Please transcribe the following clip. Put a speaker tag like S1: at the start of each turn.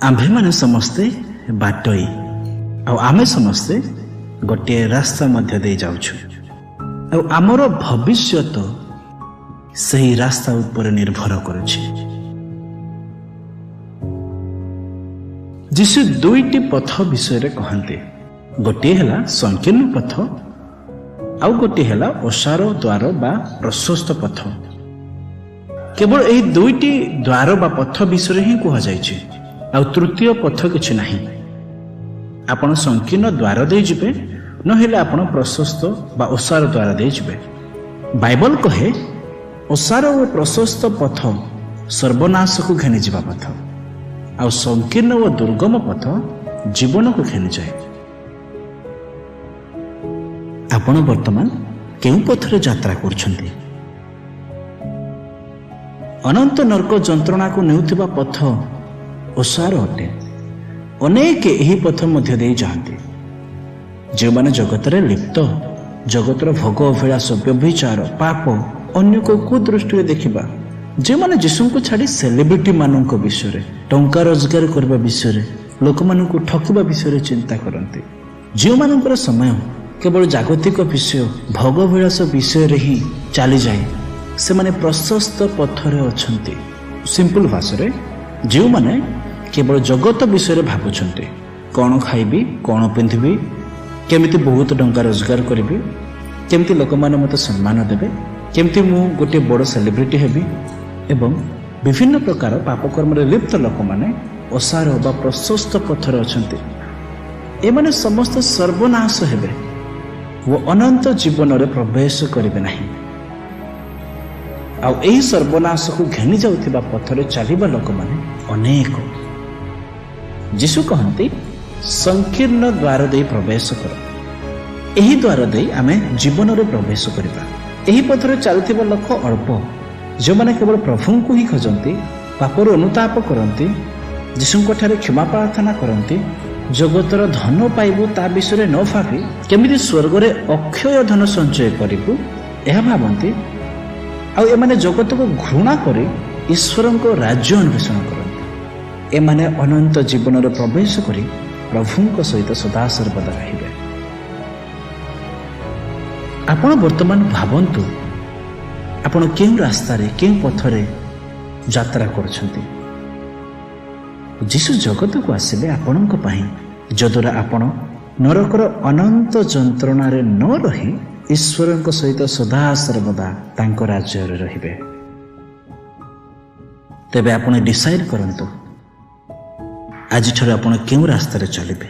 S1: आम्भे माने समस्ते बाटई आमे समस्ते गोटे रास्ता मध्य दे जाउछु आमर भविष्य सही रास्ता ऊपर निर्भर करुछि। जीशु दुईटी पथ विषय कहते गोटे है संकीर्ण पथ आउ गोटे है ओसार द्वार बा प्रशस्त पथ। केवल यही दुईटी द्वार बा पथ विषय ही कह जाइए आ तृतीय पथ किछि नाही। आपण संकीर्ण द्वार दे जिबे नहेले आपण प्रशस्त बा ओसार द्वार दे जिबे। बाइबल कहे ओसार और प्रशस्त पथ सर्वनाश को घेनी जिबा पथ आ संकीर्ण और दुर्गम पथ जीवन को घेनी जाए। आपण वर्तमान केउ पथरे यात्रा करछन्ती? अनंत नरक जंत्रणा को नेउथिबा पथ ओसार अटे। अनेक यही पथ मध्य दे जाते जो माने जगत रे लिप्त जगतर भोग अभिलाष व्यभिचार पाप अन्य को कुदृष्टि देखिबा जे माने जीशु को छाड़ी सेलिब्रिटी मानक विषय टंका रोजगार करबा विषय लोक मानक ठकिबा विषय चिंता करते। जो मानकर समय केवल जागतिक विषय भोग अभिलाष विषय रे ही चली जाए से माने प्रशस्त पथरे अछंती। सिंपल भाषा रे जो माने केवल जगत विषय भावुंटे कौन खाइबी कौन पिंधिबी केमिति बहुत टंका रोजगार करी केमिति लोक माने मते सम्मान देबे केमिति मु गोटे बड़ सेलिब्रिटी हेबी एवं विभिन्न प्रकार पापकर्म लिप्त लोक माने ओसार बा प्रशस्त पथर अछंती। ए माने समस्त सर्वनाश हेबे वो अनंत जीवन रे प्रवेश करिवे नाही। आ एही सर्वनाश को घेनी जाउथिबा पथरे चलिबा लोक माने अनेक। जीशु कहती संकीर्ण द्वार दे प्रवेश कर। एही द्वार दे आमे जीवन रे प्रवेश करिबा। एही पथरे चलथिबा लोक अल्प जो माने केवल प्रभु को ही खोजंती पापर अनुताप करती जीशुଙ୍କ ठारे क्षमा प्रार्थना करती जगतर धन पाइबू ता विषय न भावी केमिति स्वर्ग रे अक्षय धन संचय करिबू यह भावती आ एमाने जगत को घृणा करी ईश्वरଙ୍କ राज्य अन्वेषण करती। एमाने अनंत जीवन रे प्रवेश करी प्रभुଙ୍କ सहित सदा सर्वदा रहिबे। आपण वर्तमान भावंतु आपण केउ रास्ता रे केउ पथरे यात्रा करछंती। जीशु जगत को आसिले आपणक पई जदुरा आपण नरकर अनंत जंत्रणा रे न रही ईश्वरଙ୍କ सहित सदा सर्वदा तांको राज्य रे रहिबे। तेबे आपण डिसाइड करंतु आज ठारे आपण केउ रास्ता रे चलिबे।